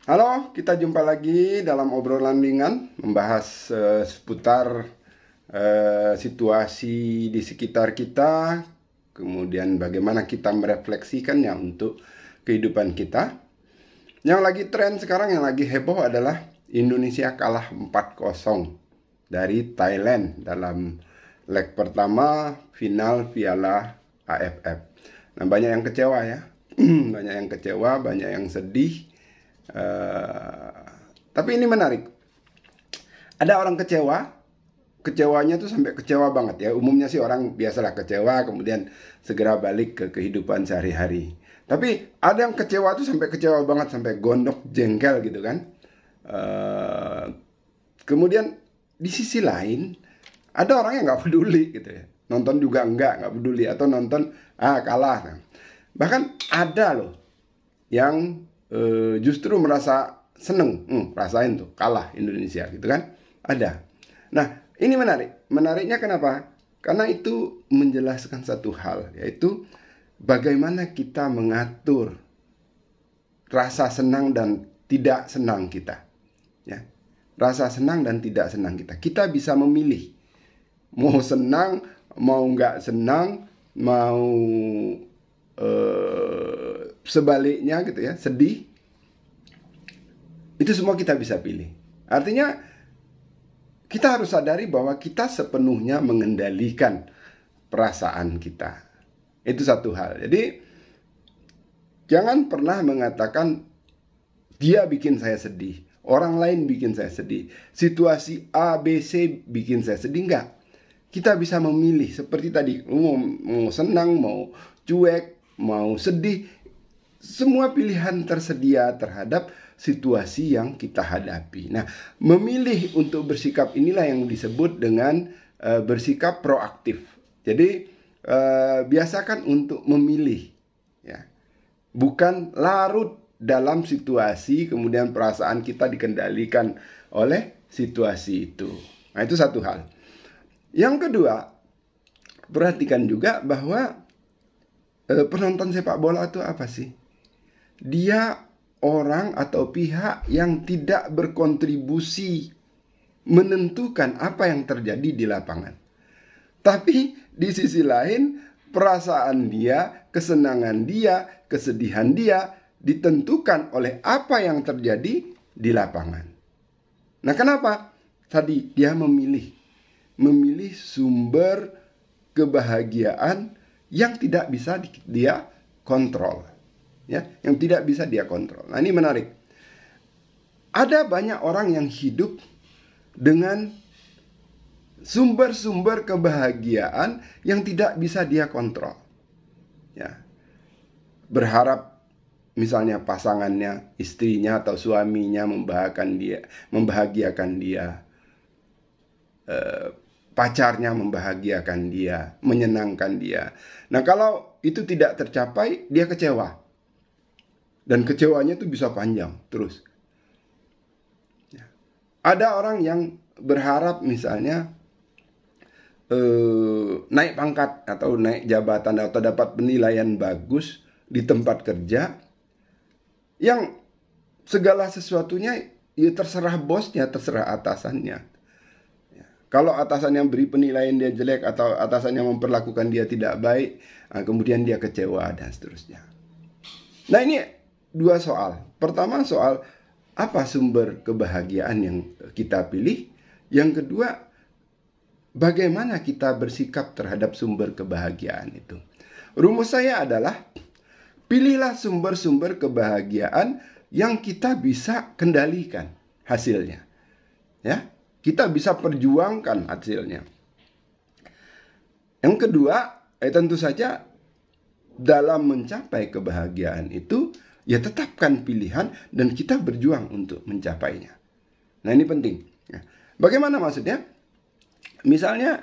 Halo, kita jumpa lagi dalam obrolan ringan membahas seputar situasi di sekitar kita, kemudian bagaimana kita merefleksikannya untuk kehidupan kita. Yang lagi tren sekarang, yang lagi heboh adalah Indonesia kalah 4-0 dari Thailand dalam leg pertama final Piala AFF. Nah, banyak yang kecewa ya. Banyak yang kecewa, banyak yang sedih. Tapi ini menarik. Ada orang kecewa, kecewanya tuh sampai kecewa banget ya. Umumnya sih orang biasalah kecewa, kemudian segera balik ke kehidupan sehari-hari. Tapi ada yang kecewa tuh sampai kecewa banget, sampai gondok jengkel gitu kan. Eh, Kemudian di sisi lain ada orang yang nggak peduli gitu ya. Nonton juga nggak peduli, atau nonton kalah. Nah, bahkan ada loh yang justru merasa seneng, rasain tuh kalah Indonesia gitu kan, ada. Nah, ini menarik. Menariknya kenapa? Karena itu menjelaskan satu hal, yaitu bagaimana kita mengatur rasa senang dan tidak senang kita, ya. Rasa senang dan tidak senang kita. Kita bisa memilih mau senang, mau nggak senang, mau sebaliknya gitu ya, sedih. Itu semua kita bisa pilih. Artinya kita harus sadari bahwa kita sepenuhnya mengendalikan perasaan kita. Itu satu hal. Jadi jangan pernah mengatakan dia bikin saya sedih, orang lain bikin saya sedih, situasi A, B, C bikin saya sedih. Enggak. Kita bisa memilih seperti tadi, mau senang, mau cuek, mau sedih. Semua pilihan tersedia terhadap situasi yang kita hadapi. Nah, memilih untuk bersikap inilah yang disebut dengan bersikap proaktif. Jadi, biasakan untuk memilih, ya. Bukan larut dalam situasi, kemudian perasaan kita dikendalikan oleh situasi itu. Nah, itu satu hal. Yang kedua, perhatikan juga bahwa penonton sepak bola itu apa sih? Dia orang atau pihak yang tidak berkontribusi menentukan apa yang terjadi di lapangan. Tapi di sisi lain, perasaan dia, kesenangan dia, kesedihan dia ditentukan oleh apa yang terjadi di lapangan. Nah, kenapa? Tadi dia memilih sumber kebahagiaan yang tidak bisa dia kontrol, ya, yang tidak bisa dia kontrol. Nah, ini menarik. Ada banyak orang yang hidup dengan sumber-sumber kebahagiaan yang tidak bisa dia kontrol, ya. Berharap misalnya pasangannya, istrinya atau suaminya membahagiakan dia, pacarnya membahagiakan dia, menyenangkan dia. Nah, kalau itu tidak tercapai, dia kecewa. Dan kecewanya itu bisa panjang terus. Ada orang yang berharap misalnya naik pangkat atau naik jabatan atau dapat penilaian bagus di tempat kerja, yang segala sesuatunya ya terserah bosnya, terserah atasannya. Kalau atasannya beri penilaian dia jelek atau atasannya memperlakukan dia tidak baik, kemudian dia kecewa dan seterusnya. Nah, ini dua soal. Pertama, soal apa sumber kebahagiaan yang kita pilih. Yang kedua, bagaimana kita bersikap terhadap sumber kebahagiaan itu. Rumus saya adalah pilihlah sumber-sumber kebahagiaan yang kita bisa kendalikan hasilnya, ya. Kita bisa perjuangkan hasilnya. Yang kedua, tentu saja dalam mencapai kebahagiaan itu, ya tetapkan pilihan dan kita berjuang untuk mencapainya. Nah, ini penting. Bagaimana maksudnya? Misalnya,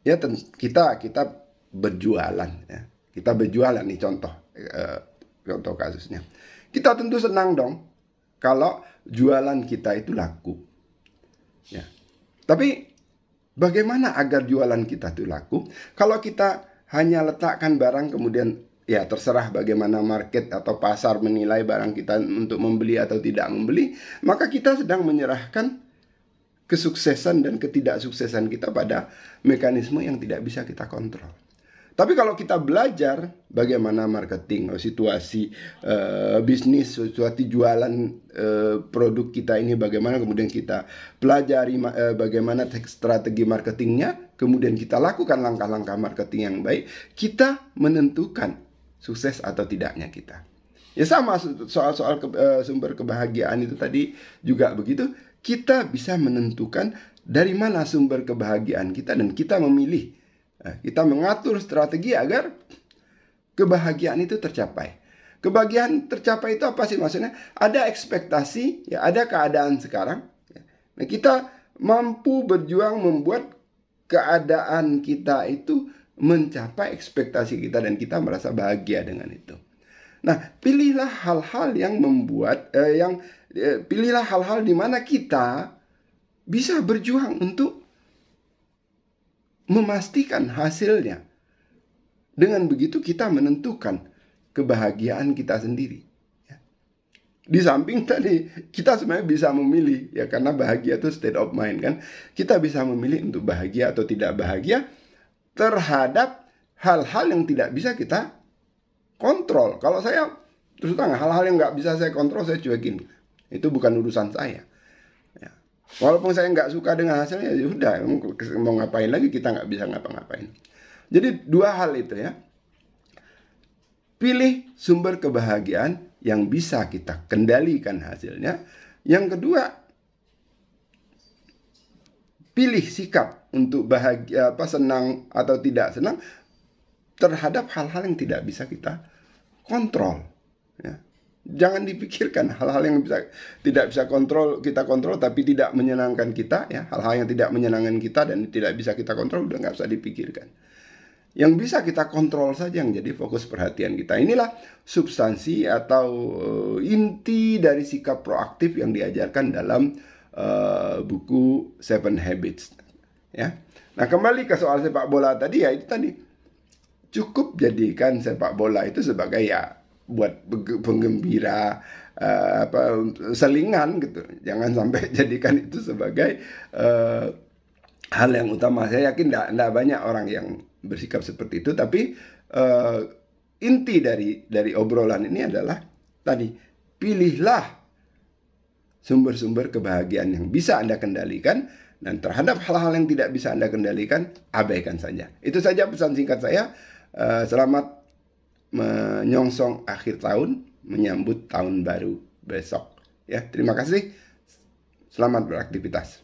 ya kita berjualan, ya. Kita berjualan nih, contoh kasusnya. Kita tentu senang dong kalau jualan kita itu laku. Ya. Tapi bagaimana agar jualan kita itu laku? Kalau kita hanya letakkan barang kemudian ya terserah bagaimana market atau pasar menilai barang kita untuk membeli atau tidak membeli, maka kita sedang menyerahkan kesuksesan dan ketidaksuksesan kita pada mekanisme yang tidak bisa kita kontrol. Tapi kalau kita belajar bagaimana marketing, situasi bisnis, situasi jualan produk kita ini bagaimana, kemudian kita pelajari bagaimana strategi marketingnya, kemudian kita lakukan langkah-langkah marketing yang baik, kita menentukan sukses atau tidaknya kita. Ya sama soal-soal sumber kebahagiaan itu tadi juga begitu. Kita bisa menentukan dari mana sumber kebahagiaan kita dan kita memilih. Kita mengatur strategi agar kebahagiaan itu tercapai. Kebahagiaan tercapai itu apa sih maksudnya? Ada ekspektasi, ya ada keadaan sekarang. Nah, kita mampu berjuang membuat keadaan kita itu mencapai ekspektasi kita dan kita merasa bahagia dengan itu. Nah, pilihlah hal-hal yang membuat pilihlah hal-hal di mana kita bisa berjuang untuk memastikan hasilnya. Dengan begitu kita menentukan kebahagiaan kita sendiri. Di samping tadi kita sebenarnya bisa memilih, ya karena bahagia itu state of mind kan. Kita bisa memilih untuk bahagia atau tidak bahagia terhadap hal-hal yang tidak bisa kita kontrol. Kalau saya terus terang hal-hal yang nggak bisa saya kontrol saya cuekin. Itu bukan urusan saya. Walaupun saya nggak suka dengan hasilnya, ya udah, mau ngapain lagi, kita nggak bisa ngapa-ngapain. Jadi dua hal itu ya. Pilih sumber kebahagiaan yang bisa kita kendalikan hasilnya. Yang kedua, pilih sikap untuk bahagia, senang atau tidak senang terhadap hal-hal yang tidak bisa kita kontrol. Ya. Jangan dipikirkan hal-hal yang tidak bisa kita kontrol tapi tidak menyenangkan kita, ya. Hal-hal yang tidak menyenangkan kita dan tidak bisa kita kontrol udah nggak usah dipikirkan. Yang bisa kita kontrol saja yang jadi fokus perhatian kita. Inilah substansi atau inti dari sikap proaktif yang diajarkan dalam buku Seven Habits. Ya. Nah, kembali ke soal sepak bola tadi, ya itu tadi. Cukup jadikan sepak bola itu sebagai buat penggembira, selingan gitu. Jangan sampai jadikan itu sebagai hal yang utama. Saya yakin tidak banyak orang yang bersikap seperti itu. Tapi inti dari obrolan ini adalah tadi, pilihlah sumber-sumber kebahagiaan yang bisa Anda kendalikan, dan terhadap hal-hal yang tidak bisa Anda kendalikan, abaikan saja. Itu saja pesan singkat saya. Selamat menyongsong akhir tahun, menyambut tahun baru besok. Ya, terima kasih. Selamat beraktivitas.